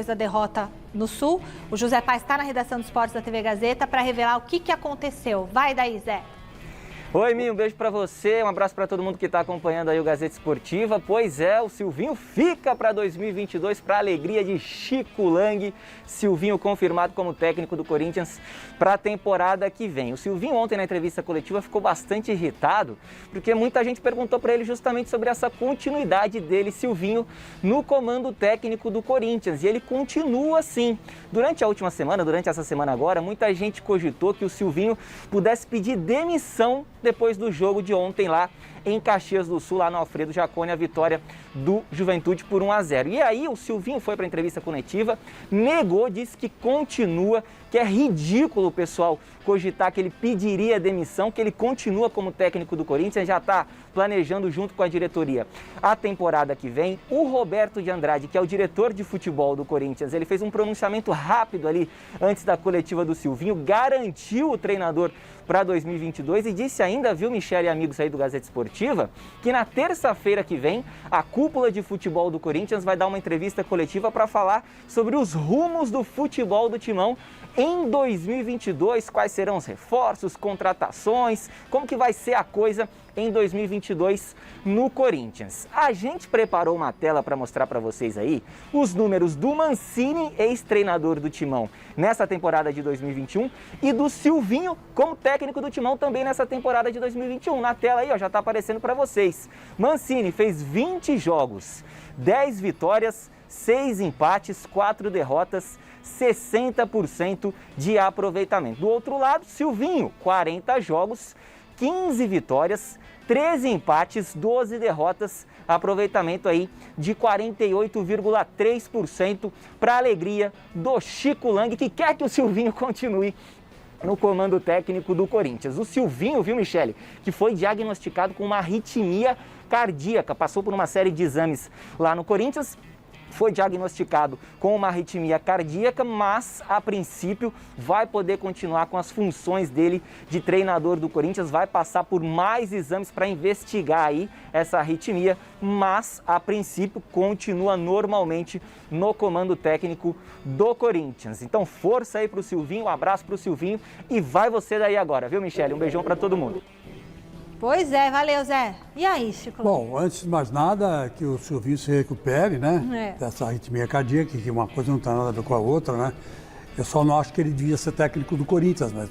Da derrota no Sul. O José Paz está na redação dos esportes da TV Gazeta para revelar o que aconteceu. Vai daí, Zé. Oi, Minho, um beijo para você, um abraço para todo mundo que está acompanhando aí o Gazeta Esportiva. Pois é, o Silvinho fica para 2022 para a alegria de Chico Lang. Silvinho confirmado como técnico do Corinthians para a temporada que vem. O Silvinho ontem na entrevista coletiva ficou bastante irritado, porque muita gente perguntou para ele justamente sobre essa continuidade dele, Silvinho, no comando técnico do Corinthians. E ele continua assim. Durante a última semana, durante essa semana agora, muita gente cogitou que o Silvinho pudesse pedir demissão depois do jogo de ontem lá em Caxias do Sul, lá no Alfredo Jaconi, a vitória do Juventude por 1-0. E aí o Silvinho foi para a entrevista coletiva, negou, disse que continua, que é ridículo o pessoal cogitar que ele pediria demissão, que ele continua como técnico do Corinthians, já está planejando junto com a diretoria a temporada que vem. O Roberto de Andrade, que é o diretor de futebol do Corinthians, ele fez um pronunciamento rápido ali antes da coletiva do Silvinho, garantiu o treinador para 2022 e disse ainda, viu, Michele e amigos aí do Gazeta Esportiva, que na terça-feira que vem a cúpula de futebol do Corinthians vai dar uma entrevista coletiva para falar sobre os rumos do futebol do Timão em 2022, quais serão os reforços, contratações, como que vai ser a coisa em 2022 no Corinthians. A gente preparou uma tela para mostrar para vocês aí os números do Mancini, ex-treinador do Timão, nessa temporada de 2021 e do Silvinho como técnico do Timão também nessa temporada de 2021. Na tela aí, ó, já está aparecendo para vocês. Mancini fez 20 jogos, 10 vitórias, 6 empates, 4 derrotas, 60% de aproveitamento. Do outro lado, Silvinho, 40 jogos, 15 vitórias, 13 empates, 12 derrotas, aproveitamento aí de 48,3% para a alegria do Chico Lang, que quer que o Silvinho continue no comando técnico do Corinthians. O Silvinho, viu, Michele, que foi diagnosticado com uma arritmia cardíaca, passou por uma série de exames lá no Corinthians, foi diagnosticado com uma arritmia cardíaca, mas a princípio vai poder continuar com as funções dele de treinador do Corinthians, vai passar por mais exames para investigar aí essa arritmia, mas a princípio continua normalmente no comando técnico do Corinthians. Então força aí para o Silvinho, um abraço para o Silvinho e vai você daí agora, viu, Michele? Um beijão para todo mundo. Pois é, valeu, Zé. E aí, Chico? Bom, antes de mais nada, que o Silvinho se recupere, né? Dessa arritmia cardíaca, que uma coisa não tem nada a ver com a outra, né? Eu só não acho que ele devia ser técnico do Corinthians, mas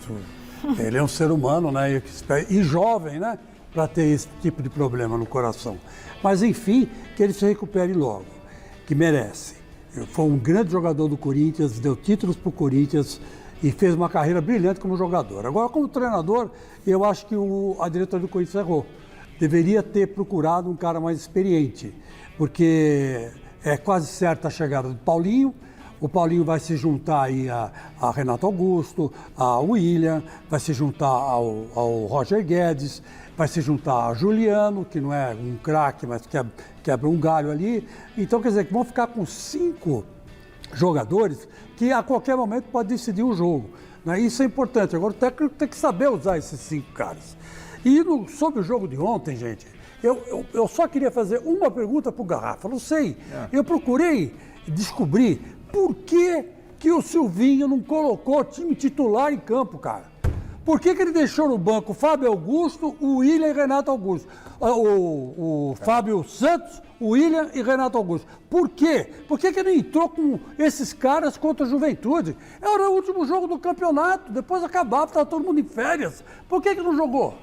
ele é um ser humano, né? E jovem, né? Para ter esse tipo de problema no coração. Mas, enfim, que ele se recupere logo, que merece. Foi um grande jogador do Corinthians, deu títulos para o Corinthians e fez uma carreira brilhante como jogador. Agora, como treinador, eu acho que a diretoria do Corinthians errou. Deveria ter procurado um cara mais experiente, porque é quase certa a chegada do Paulinho. O Paulinho vai se juntar aí a Renato Augusto, ao William, vai se juntar ao Roger Guedes, vai se juntar a Juliano, que não é um craque, mas quebra um galho ali. Então, quer dizer, que vão ficar com 5 jogadores que a qualquer momento pode decidir o jogo, né? Isso é importante. Agora o técnico tem que saber usar esses 5 caras. E sobre o jogo de ontem, gente, eu só queria fazer uma pergunta para o Garrafa. Não sei, eu procurei descobrir por que o Silvinho não colocou o time titular em campo, cara. Por que ele deixou no banco o Fábio Augusto, o William e Renato Augusto? O Fábio Santos, o William e Renato Augusto. Por quê? Por que ele não entrou com esses caras contra a Juventude? Era o último jogo do campeonato, depois acabava, estava todo mundo em férias. Por que não jogou?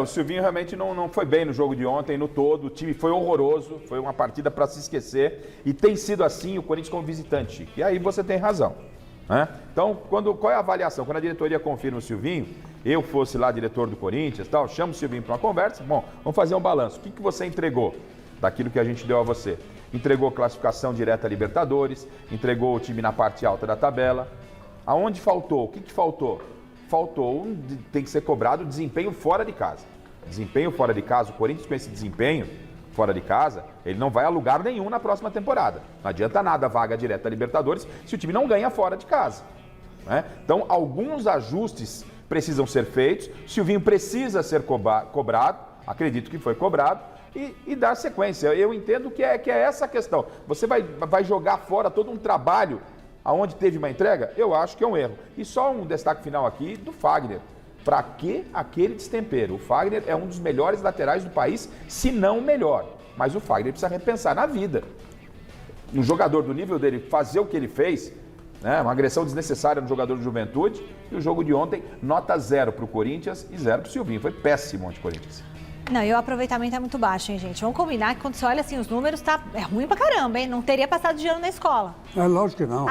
O Silvinho realmente não foi bem no jogo de ontem, no todo. O time foi horroroso, foi uma partida para se esquecer. E tem sido assim o Corinthians como visitante. E aí você tem razão. Né? Então, qual é a avaliação? Quando a diretoria confirma o Silvinho, eu fosse lá diretor do Corinthians, chamo o Silvinho para uma conversa, bom, vamos fazer um balanço. O que você entregou daquilo que a gente deu a você? Entregou classificação direta a Libertadores, entregou o time na parte alta da tabela. Aonde faltou? O que faltou? Tem que ser cobrado o desempenho fora de casa. Desempenho fora de casa, o Corinthians com esse desempenho fora de casa, ele não vai a lugar nenhum na próxima temporada. Não adianta nada a vaga direta da Libertadores se o time não ganha fora de casa. Né? Então, alguns ajustes precisam ser feitos. Silvinho precisa ser cobrado, acredito que foi cobrado, e dar sequência. Eu entendo que é essa a questão. Você vai jogar fora todo um trabalho aonde teve uma entrega? Eu acho que é um erro. E só um destaque final aqui do Fagner. Para que aquele destempero? O Fagner é um dos melhores laterais do país, se não o melhor. Mas o Fagner precisa repensar na vida. Um jogador do nível dele fazer o que ele fez, né, uma agressão desnecessária no jogador de Juventude, e o jogo de ontem, nota 0 para o Corinthians e 0 para o Silvinho. Foi péssimo ontem o Corinthians. Não, e o aproveitamento é muito baixo, hein, gente? Vamos combinar que quando você olha assim os números, é ruim pra caramba, hein? Não teria passado de ano na escola. É lógico que não.